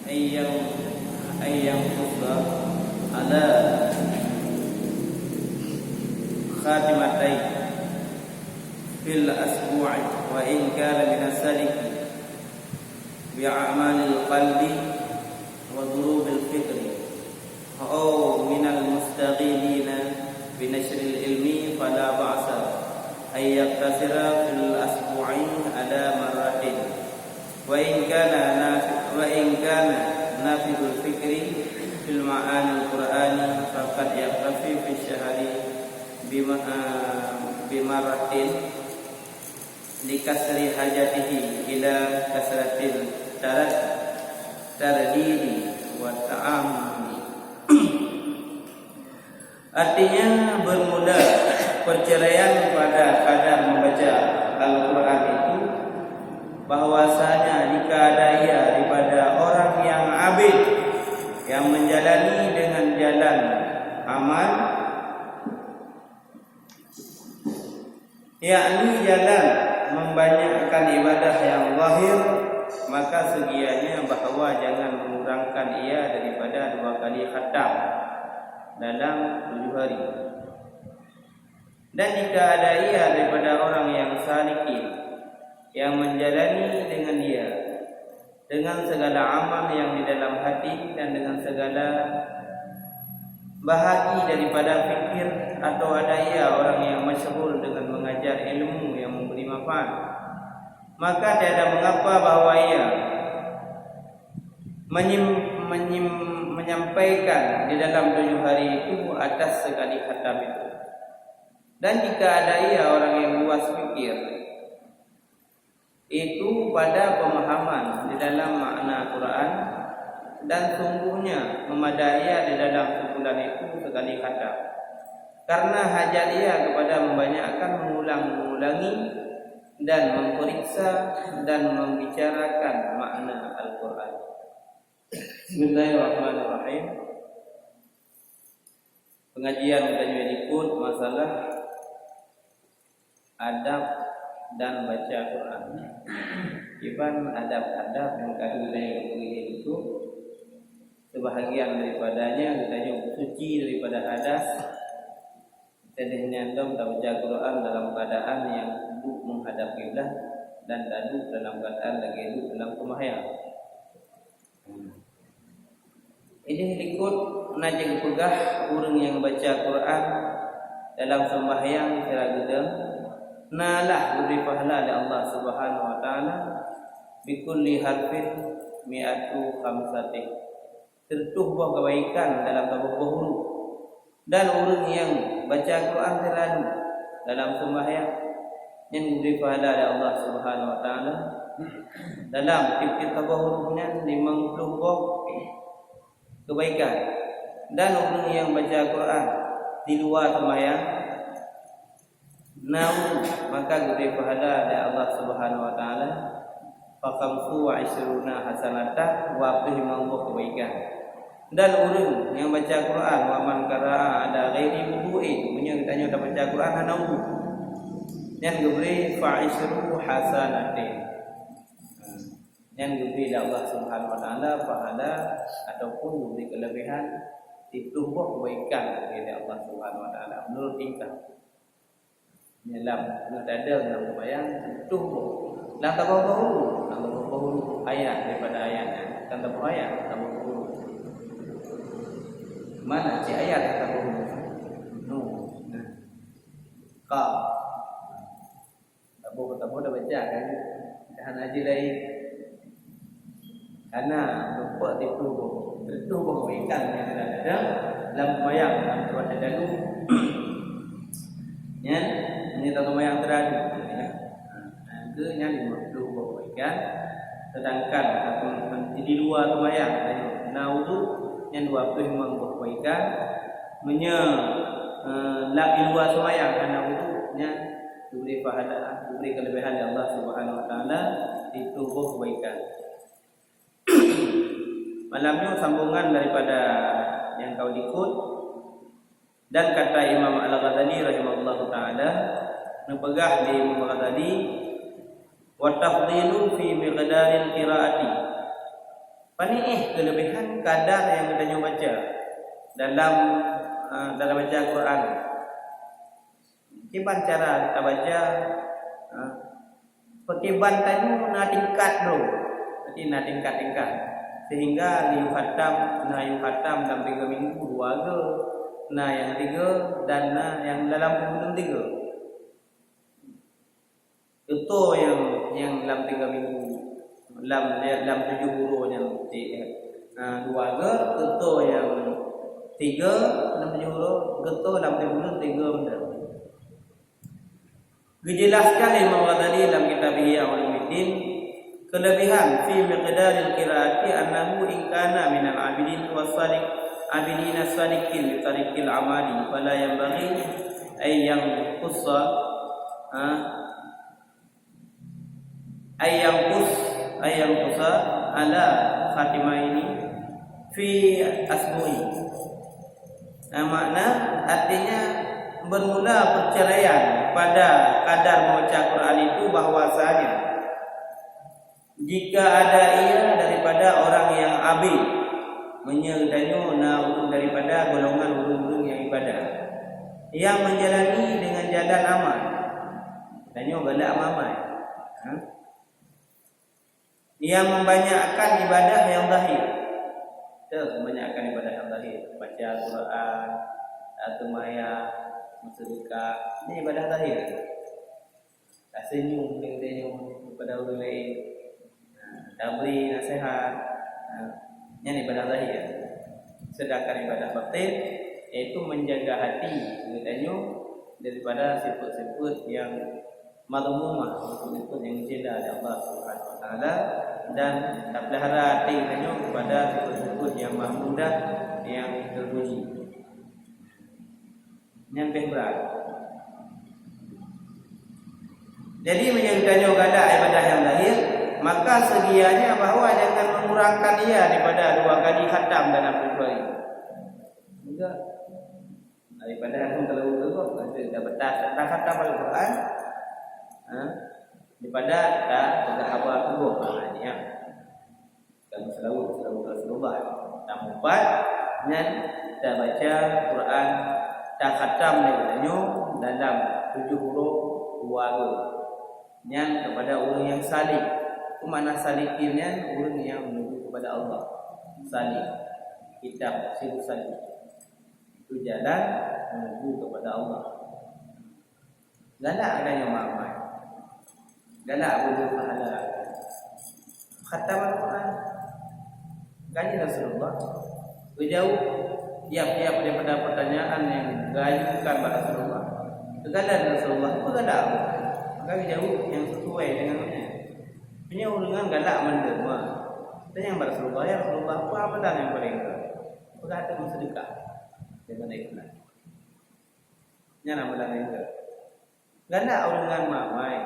ayyam khutbah ala khatimatai fil asbu'i wa in kana min as-salik bi'amalil qalbi wa dhurubil fikri aw min al-mustaghilina bi nashril ilmi fala ba'sa ay yaktasira fil asbu'i ala marratin wa in kana nafidul fikri fil ma'ani al-qur'ani faqad yaktafi fi syahri bimaratin likasri hajatihi ila kasratil tardidi wa ta'amuli. Artinya bermula perceraian pada kadar membaca Al-Quran itu bahwasanya jika ada ia daripada orang yang abid yang menjalani dengan jalan amal, yakni jalan membanyakkan ibadah yang zahir, maka segianya bahawa jangan mengurangkan ia daripada 2 kali khatam dalam 7 hari. Dan jika ada ia daripada orang yang salikin yang menjalani dengan ia dengan segala amal yang di dalam hati dan dengan segala bahagi daripada fikir, atau ada ia orang yang masyhur dengan mengajar ilmu yang memberi manfaat, maka tiada mengapa bahawa ia menyampaikan di dalam 7 hari itu atas sekali khatam itu. Dan jika ada ia orang yang luas fikir itu pada pemahaman di dalam makna Quran dan sungguhnya memadai di dalam sebulan itu sekali khatam, karena hajat ia kepada membanyakkan mengulang-ulangi dan memperiksa dan membicarakan makna Al-Quran. Bismillahirrahmanirrahim. Pengajian kita juga ikut masalah adab dan baca Quran. Iban adab-adab yang kami itu sebahagian daripadanya kita juga suci daripada hadas. Jadi nyandong dan baca Quran dalam keadaan yang duduk menghadap kiblat dan duduk dalam keadaan lagi duduk dalam sembahyang. Ini ikut najeng pegah orang yang baca Quran dalam sembahyang secara gedeng, nalah beri pahala oleh Allah Subhanahu wa taala bikulli harfin mi'atu khamsati. Tertuh buah kebaikan dalam tabuh huruf. Dan orang yang baca Quran terlalu dalam sembahyang yang diberi pahala oleh Allah Subhanahu wa taala dalam tiap-tiap tabuh hurufnya 50 buah kebaikan. Dan orang yang baca Quran di luar sembahyang maka diberi pahala oleh Allah Subhanahu wa taala faqamsu wa isruna hasanatan wa 50 kebaikan. Dan orang yang baca Quran wa man qara'a ada ghairi wudu'in, punya ditanya dah baca Quran hana wudu, yang diberi fa'isru hasanatin, yang diberi oleh Allah Subhanahu wa taala pahala ataupun diberi kelebihan ditubuh kebaikan dari Allah Subhanahu wa taala menurut tingkah dalam dalam sembahyang tubuh lah tabahu ayat daripada ayatnya kan tabahu ayat tabahu mana si ayat tabahu ka tabahu dah baca kan hana haji lain karena lupa ditubuh kebaikan yang ada dalam sembahyang dalam tempat dahulu ya. Ini tak yang teradu ya. Ke yang 50 kebaikan, sedangkan di luar sembahyang wudu yang 20 kebaikan, lak di luar sembahyang karena wudunya diberi pahala, diberi kelebihan dari Allah Subhanahu wa taala itu kebaikan. Malamnya sambungan daripada yang kau ikut. Dan kata Imam Al-Ghazali rahimahullahu taala, nepegah di Imam Al-Ghazali wa tafdilu fi miqdaril qiraati Pani kelebihan kadar yang kita baca dalam baca Quran. Kiban cara kita baca Pekiban tadi na tingkat dulu. Jadi na tingkat-tingkat. Sehingga liu khatam dalam 3 minggu 2 ke. Na yang 3 dan na yang dalam belum 3. Itu yang dalam 3 minggu. Dalam 7 huruf yang 2 ke. Itu yang 3 dalam 7 huruf. Itu dalam 3 bulan 3 benda. Dijelaskan Imam Ghazali dalam kitab Ihya Ulumuddin kelebihan fi miqdaril qiraati annahu in kana minal abidin was-sadiq abidina sadiqin li tariqil amali fala yanbaghi ay yanqusa ala khatimaini fi asbu'i. Makna artinya bermula perceraian pada kadar membaca Quran itu bahwasanya jika ada ia daripada orang yang abid menyertanya daripada golongan ulun-ulun yang ibadah yang menjalani dengan jalan amal tanya galak amal yang membanyakkan ibadah yang zahir. Membanyakkan ibadah yang zahir, baca Quran, sembahyang, bersedekah, ini ibadah zahir. Tak senyum kepada orang lain, tak beri nasihat, ini ibadah zahir. Sedangkan ibadah batin iaitu menjaga hati katanya daripada sifat-sifat yang mazmumah, sifat yang dicela oleh Allah Subhanahu wa taala, dan tak pelihara hati katanya kepada sifat-sifat yang mahmudah, yang terpuji. Yang lebih berat. Jadi menyertanya gada ibadah yang lahir, maka segianya bahawa jangan mengurangkan ia daripada 2 kali khatam dalam 7 hari. Juga daripada aku terlalu teruk, kita betah khatam Al-Quran, daripada tak apa tu ya. Kalau selalu Rasulullah tambah 4 dan kita baca Quran tak khatam katanya dalam 7 huruf 2 ke. Yang kepada orang yang salih. Itu makna salihnya orang yang menuju kepada Allah. Salih. Kitab sirus salih. Itu jalan menuju kepada Allah. Galak adanya maaf. Galak boleh pahala. Khatam Al-Quran. Gaji Rasulullah. Berjauh tiap-tiap daripada pertanyaan yang diajukan pada Rasulullah. Kegalan Rasulullah itu galak. Maka jauh yang sesuai dengannya. Punya dengan galak menerima. Tanya kepada Rasulullah, ya Rasulullah, apa amalan yang paling baik? Berkata bersedekah dengan ikhlas. Ini amalan yang baik. Galak dengan mamai,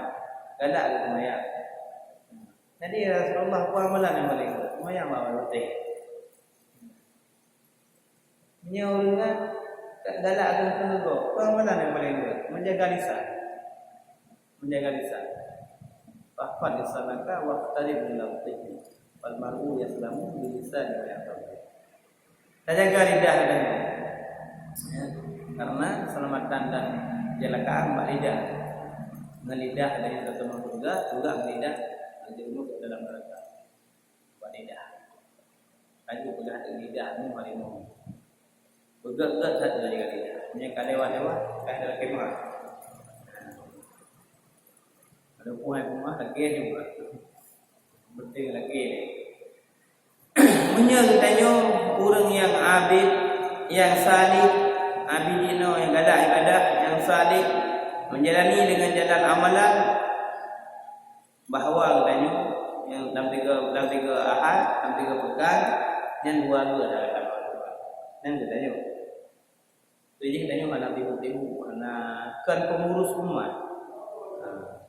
galak dengan maya. Jadi Rasulullah, apa amalan yang paling baik? Maya bawa roti. Menyaurkan galak akan keluar. Apa amalan yang paling baik? Menjaga lisan. Menjaga lisan. Fahfad lisanaka wa qtarib min lafzihi. Wal mar'u yaslamu bi lisani wa yaqul. Jaga lidah dan karena keselamatan dan kecelakaan mbak lidah. Ngelidah dari ketemu juga ngelidah menjerumus ke dalam neraka. Mbak lidah. Kayu pegang lidahmu harimau. Bergerak saja dengan lidah. Punya kalewat-lewat kat dalam kemah. Ada rumah lagi juga. Penting lagi ni. Menyertanya orang yang abid, yang salih, abidina yang ada ibadah, yang salih, menjalani dengan jalan amalan, bahawa katanya yang dalam tiga ahad, dalam 3 pekan, yang 2 adalah dalam Al-Quran. Dan katanya, jadi katanya mana tibu-tibu, mana kan pengurus umat,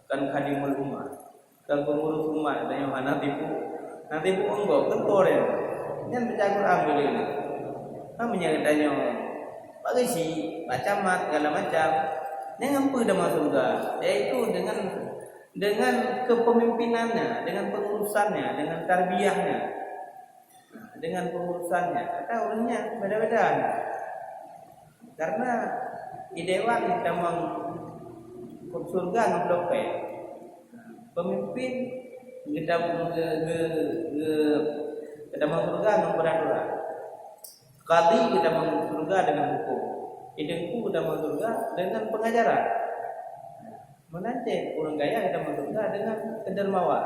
kan khadimul umat, kan pengurus umat, katanya mana tibu, nanti tibu enggak, kan korek. Yang baca Quran boleh ni. Kami yang tanya, Pak Gisi, baca mat, segala macam. Yang apa dah masuk surga? Iaitu dengan kepemimpinannya, dengan pengurusannya, dengan tarbiyahnya. dengan pengurusannya. Kata orangnya beda-beda. Karena di dewan kita ke surga ngeblok pemimpin kita surga memperaturan. Kali kita masuk surga dengan hukum. Idengku kita masuk surga dengan pengajaran. Menanti orang kaya kita masuk surga dengan kedermawan.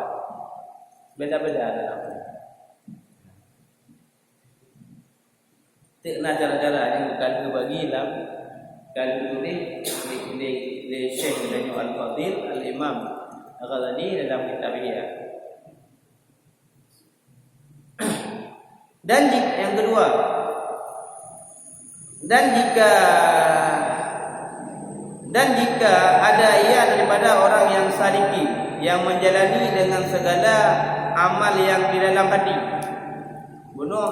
Beda-beda dalamnya. Nah cara-cara yang kali bagi dalam kali ini Syekh Daniel Al-Fadil Al-Imam Al-Ghazali dalam kitabnya. Dan yang kedua, dan jika ada ia daripada orang yang saliki yang menjalani dengan segala amal yang di dalam hati. Bunuh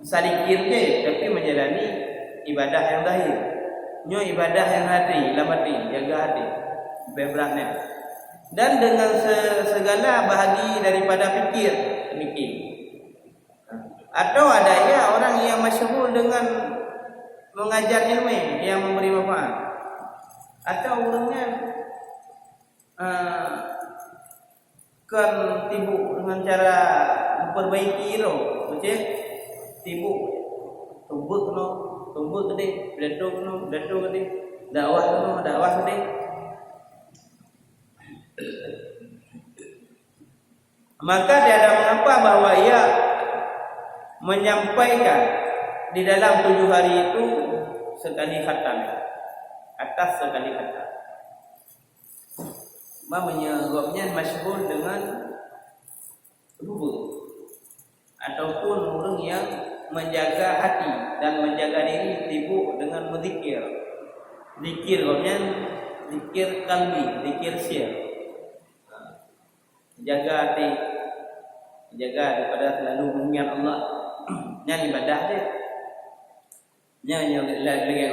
salikir ke tapi menjalani ibadah yang zahir. Nyo ibadah yang hati, dalam hati, jaga hati. Beberatnya. Dan dengan segala bahagi daripada fikir. Atau ada ya orang yang masyhur dengan mengajar ilmu yang memberi manfaat. Atau orangnya kan tibuk dengan cara memperbaiki roh, betul? Tibuk, tumbuk gede, beletung gede, dakwah gede. Maka tiada mengapa bahwa ia menyampaikan di dalam 7 hari itu sekali khatam, atas sekali khatam. Menyebabnya masyhur dengan rubu ataupun orang yang menjaga hati dan menjaga diri sibuk dengan berzikir. Zikir maksudnya zikir kalbi, zikir sir. Jaga hati, jaga daripada selalu mengingat Allah. Yang ibadah dia. Yang lagi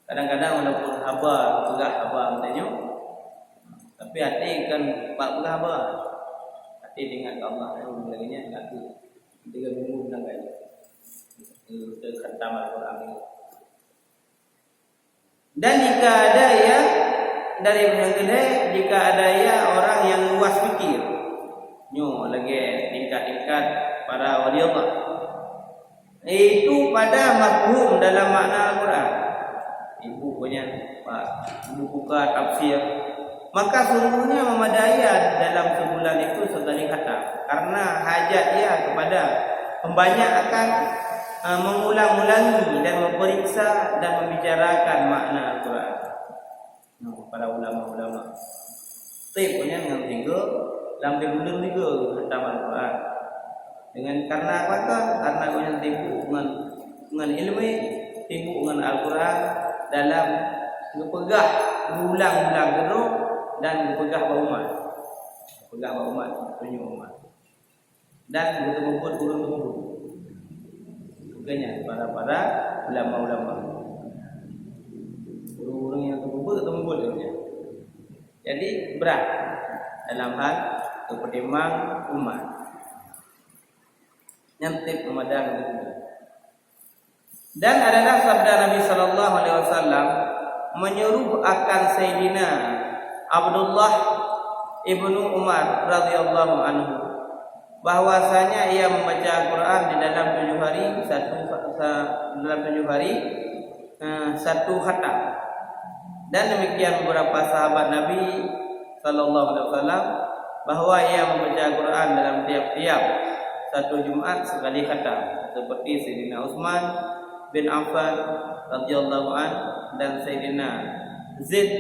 kadang-kadang walaupun haba, pegah haba katanya, tapi hati kan pak pegah haba. Hati dengan Allah yang laginya enggak tu. 3 minggu bilang kayak itu khatam Al-Quran ini. Dan jika ada ya dari yang gede, jika ada ya orang yang luas fikir, nyo lagi tingkat-tingkat para wali Allah, itu pada mafhum dalam makna Al-Quran. Ibu punya buka tafsir, maka sungguhnya memadai dalam sebulan itu sekali khatam, karena hajat dia kepada membanyak mengulang-ulangi dan memeriksa dan membicarakan makna Al-Quran. Para ulama-ulama tipnya dengan 3 dalam 3 bulan 3 khatam Al-Quran. Dengan karena apa kan? Karena yang tipu dengan ilmu, tipu dengan Al-Quran dalam berpegah ulang-ulang terus dan berpegah umat. Berpegah umat, tunjuk umat. Dan betul-betul turun-turun. Bukannya para ulama-ulama. Orang yang betul-betul dia. Jadi berat dalam hal kepertimbang umat. Nyantip Ramadan itu. Dan adalah sabda Nabi sallallahu alaihi wasallam menyuruh akan Sayyidina Abdullah ibnu Umar radhiyallahu anhu bahwasanya ia membaca Al-Quran di dalam 7 hari satu khatam. Dan demikian beberapa sahabat Nabi sallallahu alaihi wasallam bahwa ia membaca Al-Quran dalam tiap-tiap satu Jumat sekali khatam, seperti Sayyidina Utsman bin Affan radhiyallahu an dan Sayyidina Zaid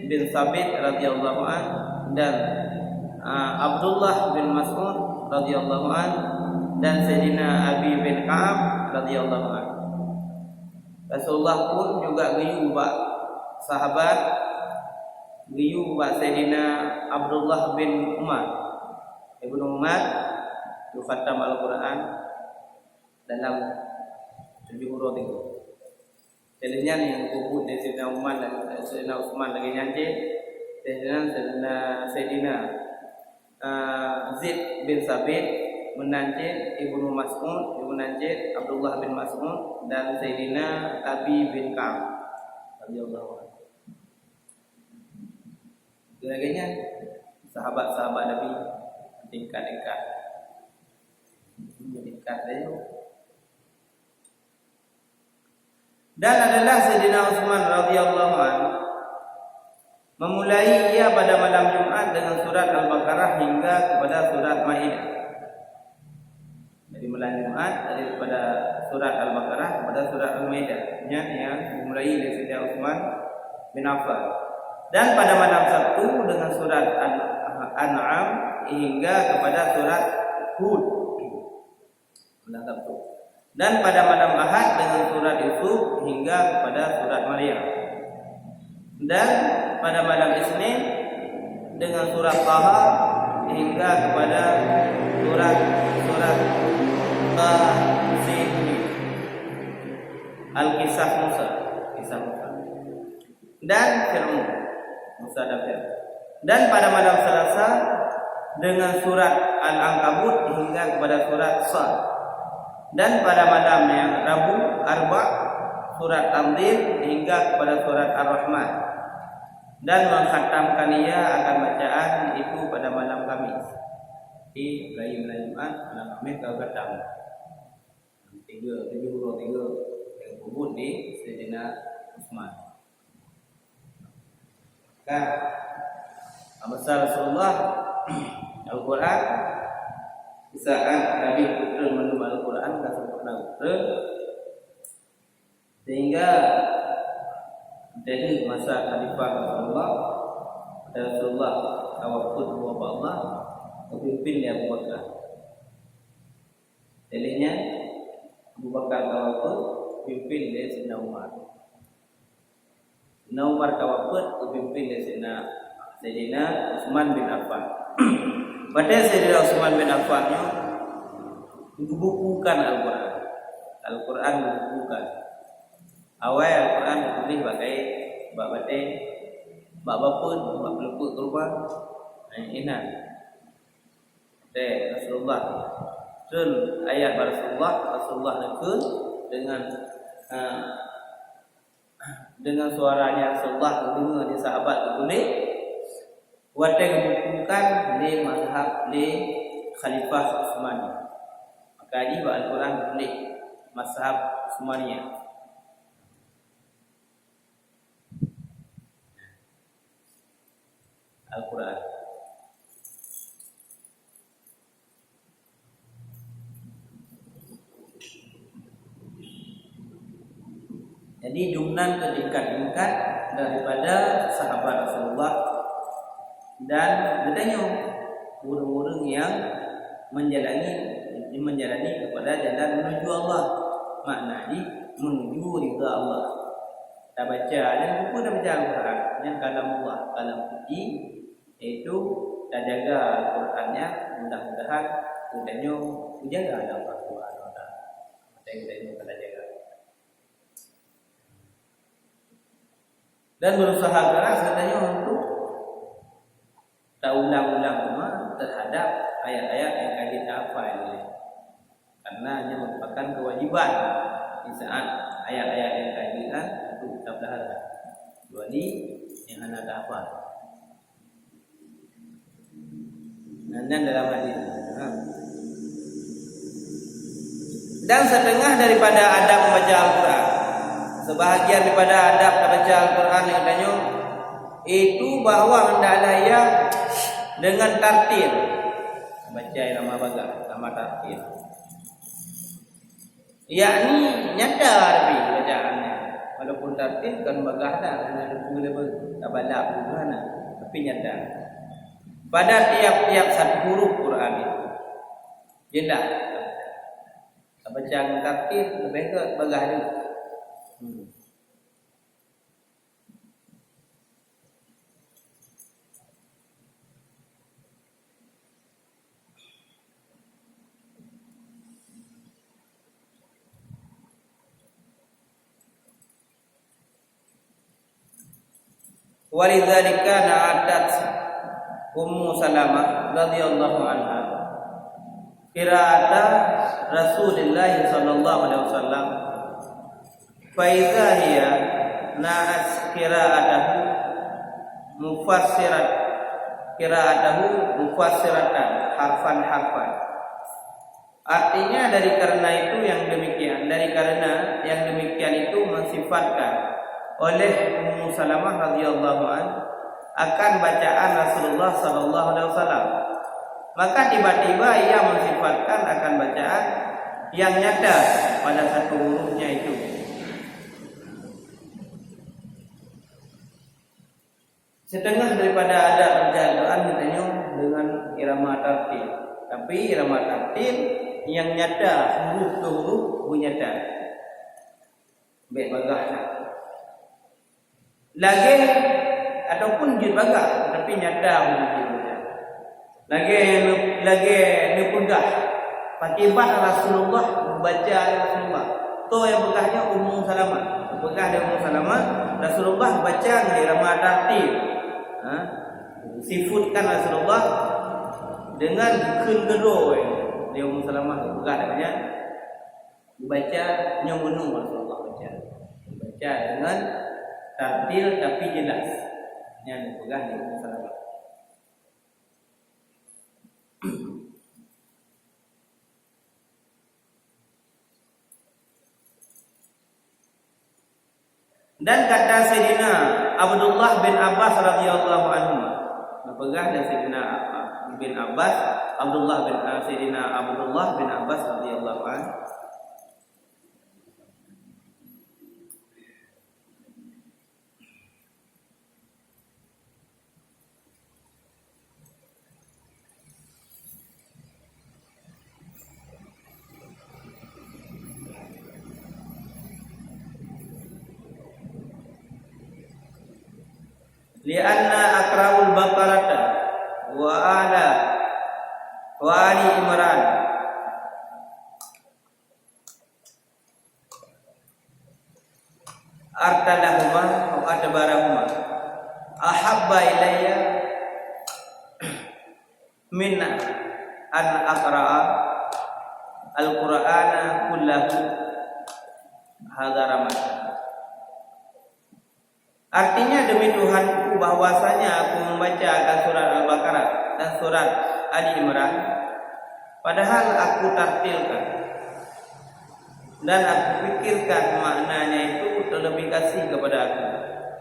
bin Sabit radhiyallahu an dan Abdullah bin Mas'ud radhiyallahu an dan Sayyidina Abi bin Ka'ab radhiyallahu an. Rasulullah pun juga giyu bak sahabat, giyu bak Sayyidina Abdullah bin Umar Ibnu Umar tu khatam Al-Quran dalam 7 hari itu. Jadinya yang kubur dari Sayyidina Umar dan Sayyidina Utsman lagi nyanyi, Sayyidina Zaid bin Sabit menancit Ibnu Mas'ud, menancit Abdullah bin Mas'ud dan Sayyidina Abi bin Ka'ab radhiyallahu anhu. Sebagainya sahabat-sahabat Nabi tingkat-tingkat dia. Dan adalah Sayyidina Utsman radhiyallahu anhu memulai ia pada malam Jumat dengan surat Al-Baqarah hingga kepada surat Maidah. Jadi malam Jumat daripada surat Al-Baqarah kepada surat Al-Maidah yang dimulai dari Sayyidina Utsman bin Affan. Dan pada malam Sabtu dengan surat Al-An'am hingga kepada surat Hud. Malam Sabtu. Dan pada malam Ahad dengan surat Yusuf hingga kepada surat Maryam. Dan pada malam Isnin dengan surat Taha hingga kepada surat Tasin, Al-Kisah Musa, kisah Musa. Dan Fir'aun, Musa dan Fir'aun. Dan pada malam Selasa dengan surat Al-Ankabut hingga kepada surat Sad. Dan pada malam yang Rabu Arba surat Tamdil hingga kepada surat Ar-Rahman. Dan mengkhatamkan ia akan bacaan itu pada malam Kamis. Di malam Jumat, malam Kamis kau khatam. 3 yang kubur di Sayyidina Utsman. Kan Abasal Rasulullah Al-Quran saat Nabi putra menurut Al-Quran dan sempurna putra sehingga dari masa Khalifah Rasulullah dan Rasulullah awal wa Allah memimpin Abu Bakar. Jadinya Abu Bakar awal pimpin dia Sayyidina Umar. Sayyidina Umar awal pimpin dia Sayyidina Utsman bin Affan. Pada Sayyidina Utsman bin Affan membukukan Al-Quran. Al-Quran membukukan. Awal Al-Quran ditulis pakai bab batin, bab bapa, bab peluput kurban. Ingat. Rasulullah. Turun ayat Rasulullah nekul dengan suaranya Rasulullah dengar di sahabat tulis. Wadah membukukan di mazhab di Khalifah Utsmani. Maka di Al-Quran tulis mazhab Utsmaniyah. Al-Quran. Jadi jumlah tingkat-tingkat daripada sahabat Rasulullah dan bedanya orang-orang yang menjalani kepada jalan menuju Allah, maknanya menuju ridha Allah. Kita baca dan buku dah baca Al-Quran yang kalam Allah, kalam suci itu dah jaga Al-Qurannya, mudah-mudahan udahnya jaga Allah Subhanahu wa taala. Kita jaga. Dan berusaha keras katanya untuk tak ulang-ulang terhadap ayat-ayat yang kita hafal ini. Karena ini merupakan kewajiban di saat ayat-ayat yang kajian untuk kita pelajari. Kecuali yang anda tak hafal. Dan dalam hadis. Dan setengah daripada adab membaca Al-Quran, sebahagian daripada adab membaca Al-Quran yang adanya itu bahawa hendaklah ia dengan tartil, baca nama bagas sama tartil, yakni nyadar bacaannya, walaupun tartil kan bagas dah ada tak balap mana, tapi nyadar pada tiap-tiap satu huruf Quran itu. Jelas baca tartil lebih ke bagas ni. Walidzalika na'adat Ummu Salamah radhiyallahu anha qira'ata Rasulullah sallallahu alaihi wasallam fa idza hiya na'at qira'atahu mufassiratan harfan. Artinya dari karena yang demikian itu mensifatkan oleh Ummu Salamah radhiyallahu akan bacaan Rasulullah sallallahu alaihi wasallam. Maka tiba-tiba ia mensifatkan akan bacaan yang nyata pada satu hurufnya itu. Setengah daripada adab bacaan katanya dengan irama tartil. Tapi irama tartil yang nyata huruf ke huruf nyata. Baik bagahlah. Lagi ataupun jid bagah tapi nyata huruf dia. Lagi dipedah patibat Rasulullah membaca Rasulullah. Tu yang begahnya Ummu Salamah. Begah dari Ummu Salamah Rasulullah baca di irama tartil. Sifutkan Rasulullah dengan kedua dia Ummu Salamah begah namanya baca nyungun Rasulullah baca dengan tartil tapi jelas yang begah di Ummu Salamah. Dan kata Sayyidina Abdullah bin Abbas radhiyallahu anhu, napegah dari Sayyidina bin Abbas, Sayyidina Abdullah bin Abbas radhiyallahu anhu, lianna akra'ul baqarata wa ali imran artadahuma wa adbarahuma ahabba ilayya min an aqra'a al-Qur'ana kullahu hadza Ramadan. Artinya demi Tuhanku bahwasanya aku membaca akan surat Al-Baqarah dan surat Ali Imran padahal aku tartilkan dan aku pikirkan maknanya itu terlebih kasih kepada aku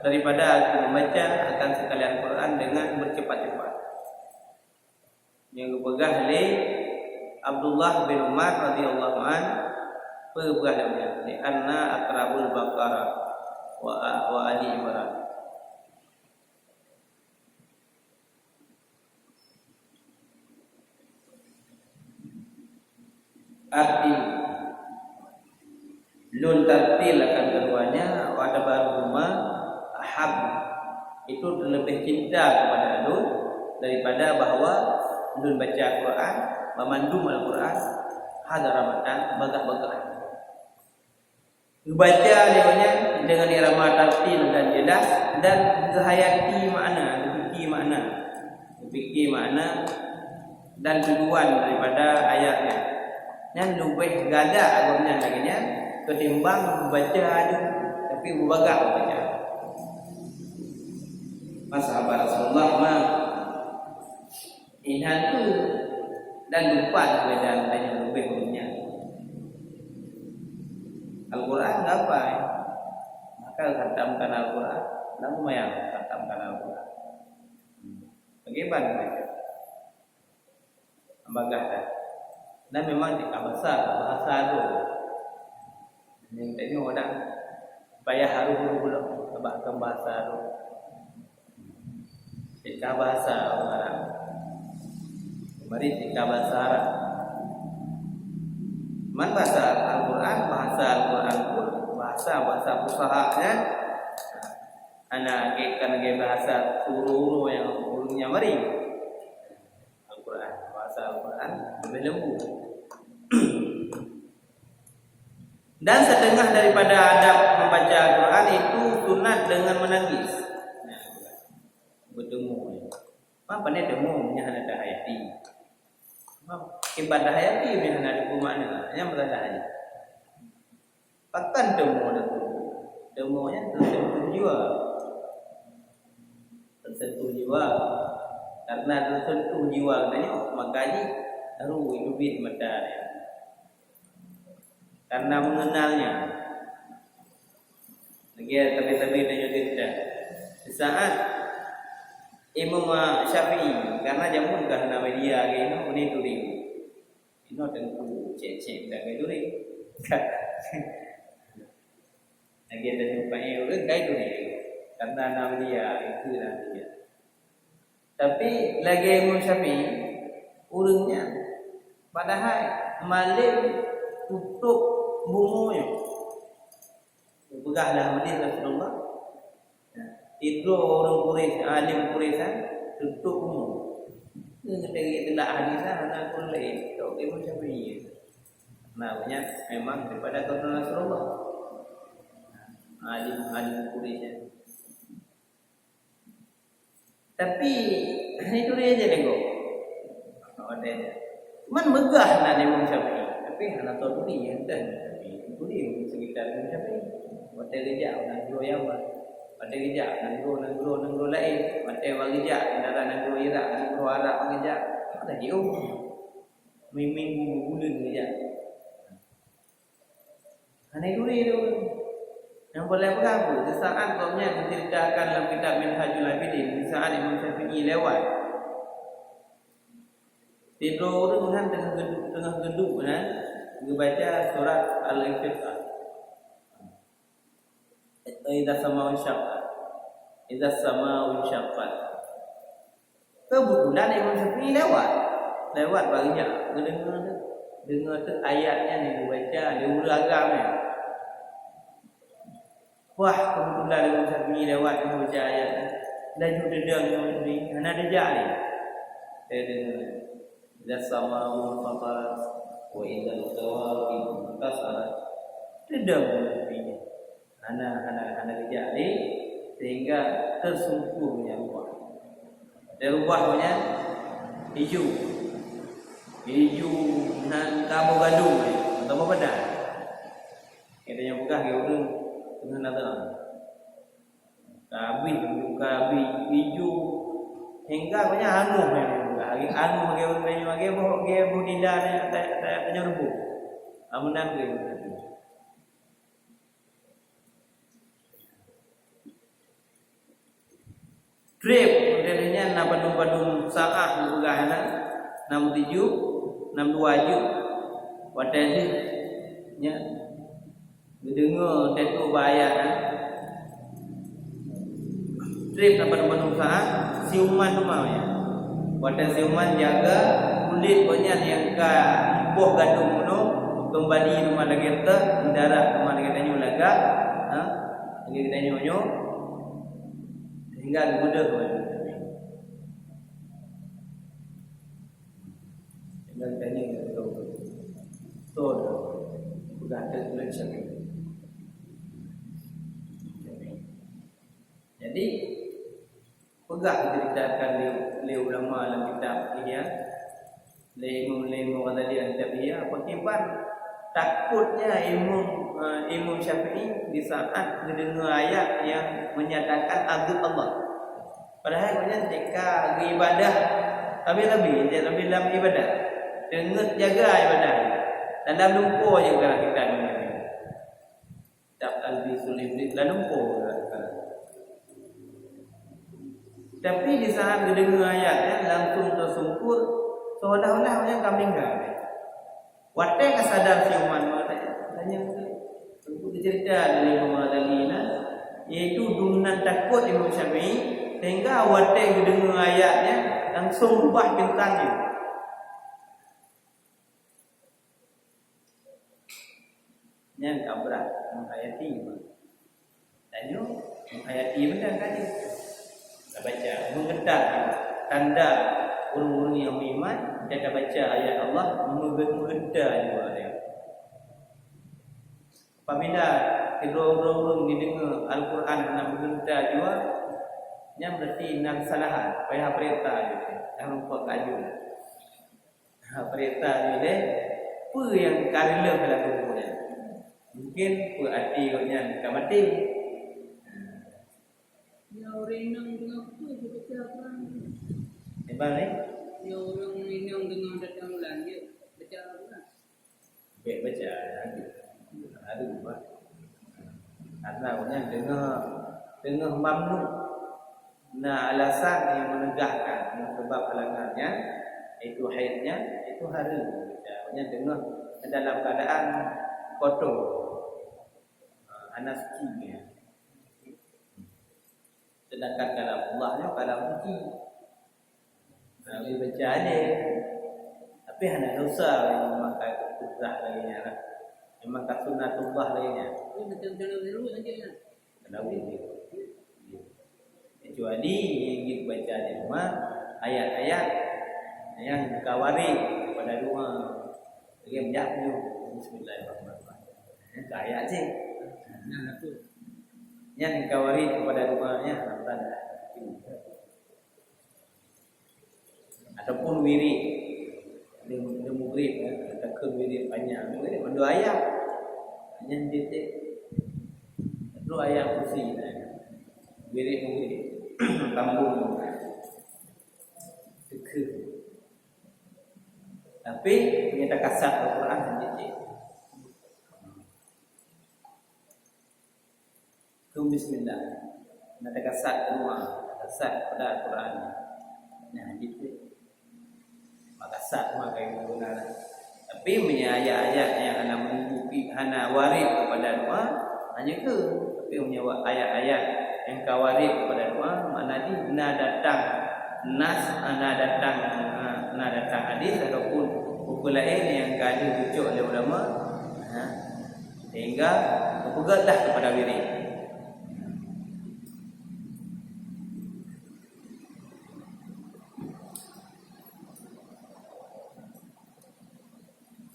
daripada aku membaca akan sekalian Quran dengan bercepat-cepat. Yang dipegang oleh Abdullah bin Umar radhiyallahu anhu perbahaya di anna aqrabul Baqarah wa Ali Imran. Arti lun tartil akan keduanya wa tabaruma ahab itu lebih cinta kepada lun daripada bahwa lun baca Al-Quran, memandum Al-Quran hadar Ramadan bagah-bagah. Baca dia dengan irama tartil dan jelas dan menghayati makna, fikir makna dan tujuan daripada ayatnya. Yang lebih gada agaknya laginya ketimbang baca aja tapi berbagai baca. Sahabat Rasulullah mah inhan tu dan lupa perbedaan yang lebih punya. Al-Quran apa? Maka khatamkan Al-Quran, namun yang khatamkan Al-Quran. Bagaimana mereka? Bagah dan memang di bahasa itu. Yang tadi orang payah haru belum bahkan bahasa itu. Jika bahasa orang, mari jika bahasa Arab. Man bahasa Al-Quran pun bahasa fusahanya anak kan bahasa turu yang ulungnya mari Al-Quran bahasa Al-Quran lebih lembut. Dan setengah daripada adab membaca Al-Quran itu sunat dengan menangis. Bertemu apa ni temu nya ada hayati ibadah hayati bin ada makna yang berada. Pakan demo itu. Demonya tersentuh jiwa. Karena tersentuh jiwa katanya makanya baru hidup mata dia. Karena mengenalnya. Lagi tapi dan cerita. Di saat Imam Syafi'i karena jamun karena media gitu ini tuli. Ini tentu cek dah gitu ni. Lagi ada jumpai orang kayak tu ni. Karena nama dia itu nanti. Tapi lagi Imam Syafi'i urangnya padahal malam tutup bumunya. Begahlah hadis Rasulullah. Itu orang Quraisy, alim Quraisy tutup bumu. Ini dari telah hadis anak boleh. Kalau Imam Syafi'i. Namanya memang daripada keturunan Rasulullah. Alim Quraisy. Tapi itu dia aja tengok. Ada. Man megah nak Imam Syafi'i. Tapi anak tahu ni yang dan itu dia sekitar Imam Syafi'i. Mata kerja nak guru yang mata kerja nak guru lain. Mata kerja nak guru Iraq, nak guru Arab kerja. Ada dia. Miming bulan kerja. Aneh guru itu. Yang boleh berapa? Di saat kaumnya menceritakan dalam kitab Minhajul Abidin, di saat Imam Syafi'i lewat. Tidur dengan tengah gedung kan, membaca surat Al-Infitar. Idza sama'u syaqqat. Idza sama'u syaqqat. Kebetulan Imam Syafi'i lewat baginya, dengar tu ayatnya ni dibaca, dia uragamnya. Wah, kebetulan Imam Syafi'i lewat membaca ayat. Laju dedang Imam Syafi'i, ana dejak ni. Dia dengar. Idza sama'u fatarat wa idza al-kawakib tasarat. Dedang Imam Syafi'i. Ana dejak ni sehingga tersungkurnya rubah. Dan rubahnya hijau dan kamu gandum atau apa dah? Kita yang buka ke orang dengan nada. Kabi hijau hingga banyak anu lagi anu bagi orang bagi budida tak penyerubu. Amunan ke. Trip modelnya 80 saat bergahana 67 62 wadai nya mendengar tetu bayar trip 80 saat siuman rumah ya wadai siuman jaga kulit banyak yang ka boh gadung no kembali rumah lagi kita mendarat rumah lagi tanyo laga lagi kita nyonyo hingga mudah dan tanya betul sudah ada tulisan. Jadi pegah diceritakan oleh ulama dalam kitab ini Imam Ghazali kitab dia akibat takutnya Imam Syafi'i di saat mendengar ayat yang menyatakan agama Allah. Padahal banyak jika ibadah tapi lebih dalam ibadah dengan jaga ibadah dalam lumpur je kalau kita ni. Tak albi sulit dalam lumpur. Tapi di saat mendengar ayat langsung tersungkur seolah-olah yang kami enggak. Watai kesadar siuman tanya cerita dari Imam Ghazali iaitu dunan takut Imam Syafi'i sehingga watai mendengar ayatnya langsung ubah bintangnya. Yang kabrak menghayati. Tanya menghayati benda tadi. Kita baca mengedak tanda orang-orang yang beriman dia baca ayat Allah mengedak juga dia. Apabila orang-orang didengar Al-Quran nak mengedak juga yang berarti nak kesalahan, payah perintah je. Jangan lupa kaju. Perintah ni apa yang karila dalam tubuh dia. Mungkin berarti nya bukan mati. Ya orang yang dengan apa dia baca Al-Quran. Hebat ni. Ya orang yang dengan datang bulan dia baca Al-Quran. Baik baca lagi. Ada apa? Karena nya dengar mamnu. Nah, alasan yang menegakkan sebab halangannya itu haidnya itu hari. Maksudnya dengar dalam keadaan kotor. Anas sucinya. Sedangkan kalau Allahnya kalau suci. Nabi baca aja. Tapi hanya dosa yang memakai kudrah lainnya lah. Memang sunatullah lainnya. Oh betul-betul dulu saja ya. Kenapa begitu? Kecuali yang baca di rumah ayat-ayat yang dikawari kepada rumah. Dia menjawabnya Bismillahirrahmanirrahim. Ayat sih. Nah itu. Yang dikawari kepada rumahnya tanda. Ataupun wirid. Dia mugrib ataupun wirid panjang. Wirid mandu ayat. Hanya titik. Itu ayat kursi. Wirid mugrib. Kambung. Teka. Tapi punya kasat Al-Quran sendiri. Tum bismillah. Ada kasat semua, kasat pada Al-Quran. Nah, gitu. Makasat maka yang guna. Tapi punya ayat-ayat yang hanya menunjuki hanya warid kepada doa hanya ke. Tapi punya ayat-ayat yang kawarid kepada doa mana di datang nas, datang hadis ataupun buku lain yang ada rujuk oleh ulama, sehingga berpeganglah kepada wirid.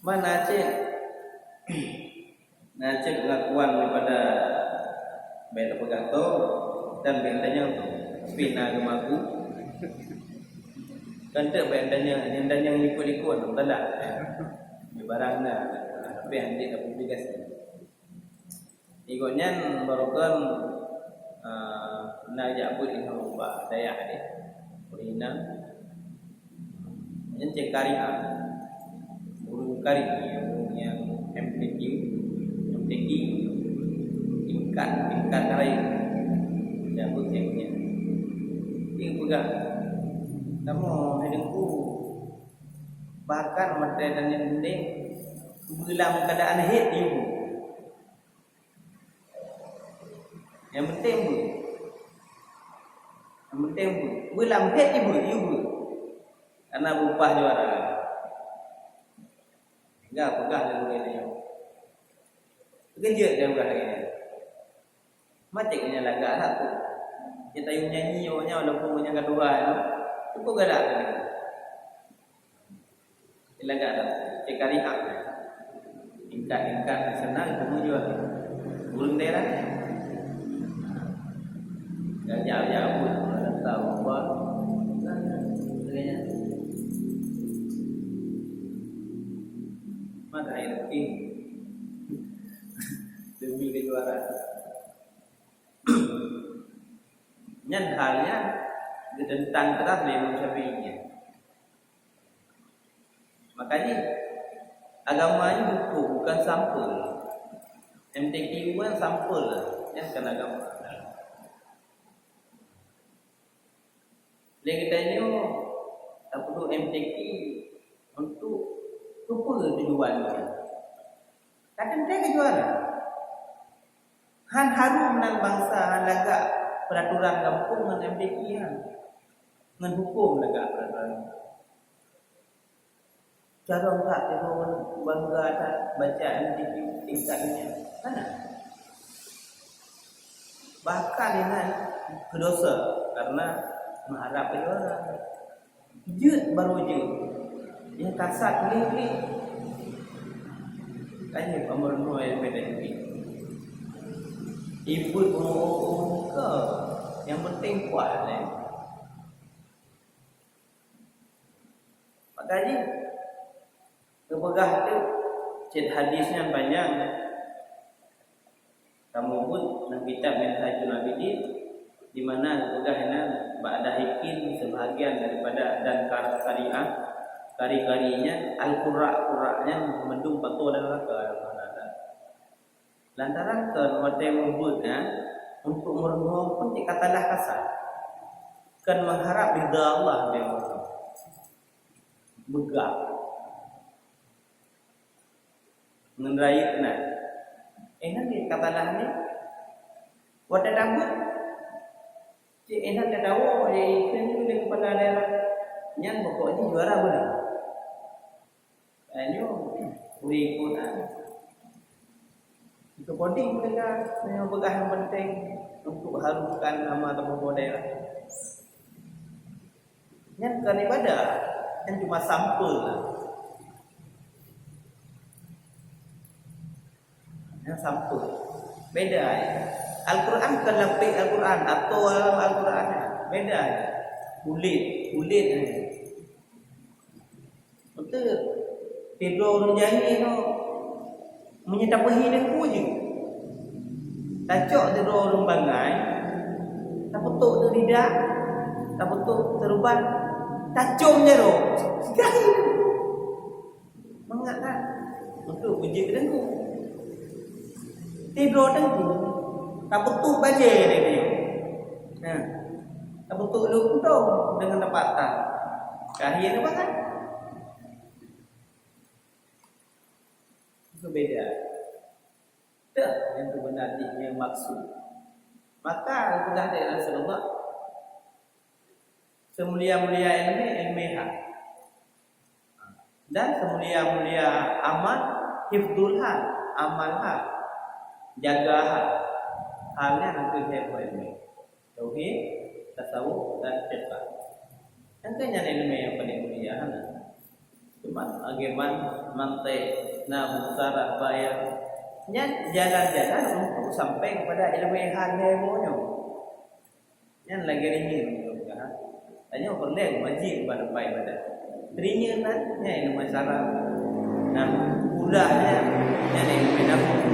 Mana Aceh pengakuan daripada Baita Pegato dan bentanya Pina Gemagu. Dan tak bentanya yang ikut-ikut betul tak? Barangnya apa yang dia publikasi. Ikutnya barukan nak jabut ini ubah daya dia. Perina yang cekari burung kari yang MTQ tingkat kari jabut yang punya. Ini pegang. Kamu hidupku bahkan mata dan dinding dalam keadaan hid ibu. Yang penting bu, dalam hid ibu, karena upah juara. Enggak pegang dulu ini. Kejut dia bukan lagi. Macamnya lagak satu. Kita yang nyanyi orangnya walaupun punya kedua itu. Itu gak ada lagi. Bila gak ada, cekari hak. Ingkat senang kamu jual. Burung daerah. Jauh-jauh pun ada tahu apa. Sebagainya. Maka air king demi kejuaraan. Nyan halnya tentang keras Imam Syafi'inya. Makanya agamanya bukan sampel. MTQ kan sampel lah, yang kan agama. Lain kita ni tak perlu MTQ untuk apa tujuannya. Takkan dia kejuaraan. Han harum dan bangsa han lagak peraturan kampung dengan MTQ han. Dengan hukum lagak peraturan. Cara enggak dia bangga atas baca MTQ tingkatnya. Mana? Bahkan dengan berdosa karena mengharap kejuaraan. Jut baru je. Yang kasat ni. Tanya pemerintahan yang beda ini. Ibu muka yang penting kuat lah. Makanya begah tu cek hadisnya panjang. Kamu pun dalam kitab Minhajul Abidin di mana begahnya ba'da hikin sebahagian daripada dan kari-karinya al-qurra-qurranya mendung patuh dan neraka. Lantaran hotel membutnya untuk merenung pun dikatalah kasar. Kan mengharap ridha Allah yang begah mengerai kena. Nanti katalah ni wadah rambut. Cik enak dah tahu ikan ni dengan pada daerah. Yang pokoknya juara benar. Anyo ikut itu coding mereka yang begah yang penting untuk harumkan nama atau daerah. Yang kan ibadah yang cuma sampel lah. Yang sampel beda ya. Al-Quran kan lebih Al-Quran atau Al-Quran beda ya. Kulit betul tidur nyanyi no menyedap hilang je. Tacok tidur orang bangai tak betul tu lidah tak betul terubat tacomnya tu sekali mengatakan untuk puji kedengku tidur dengku tak betul baca dia tak betul lu tu dengan tempatan kahir apa kan itu beda tak yang sebenarnya yang maksud maka sudah ada Rasulullah semulia-mulia ilmu hak dan semulia-mulia amal hifdzul hal amal hal jaga hal halnya nanti saya buat ilmu tauhid tasawuf dan fiqh yang ilmu yang paling mulia cuma bagaimana mantai musarah bayar jalan-jalan untuk sampai kepada ilmu yang ilmunya yang lagi ringin hanya perlu wajib pada baik pada ringannya ilmu syarah dan mudahnya yang ilmu nafsu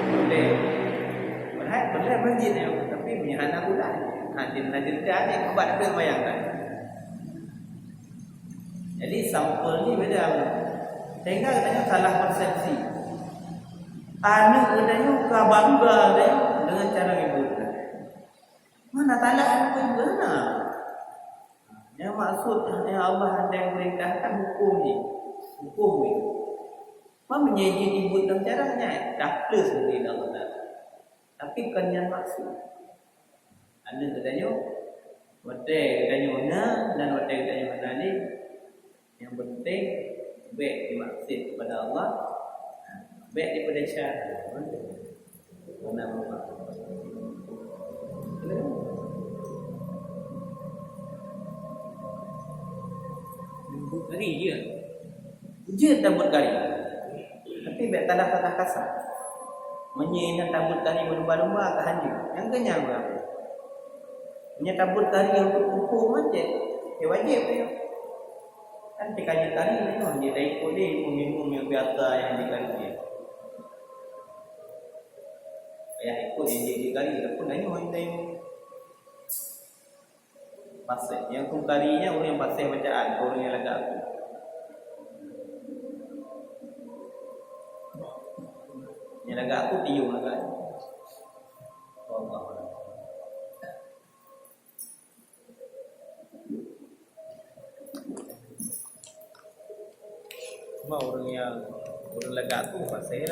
boleh berhad boleh wajib tapi punya anak mudah hadir jadi kebat ada bayangkan jadi sampel ni beda sehingga katanya salah persepsi anak katanya bangga dengan cara ibu mana talak ibu mana yang maksud yang Allah ada yang perintahkan hukum ni. Apa menyaji ibu dalam caranya tak plus mungkin Allah. Tapi kan yang maksud. Ada katanya hotel katanya mana dan hotel katanya mana ni. Yang penting baik dimaksud kepada Allah, baik daripada syariat. Mana apa? Kari je tabut kari tapi baik tanah kasar menyinar tabut kari berlumba-lumba ke hanya yang kenyang berapa punya tabut kari untuk hukum aja wajib ya kan dikaji kari dia tak ikut dia minum yang biasa yang dikari dia yang ikut yang dikari pun hanya orang yang pasal yang karinya orang yang pasal bacaan orang yang lagak aku yang lagak aku tiup lagak Allah cuma orang lagak aku pasal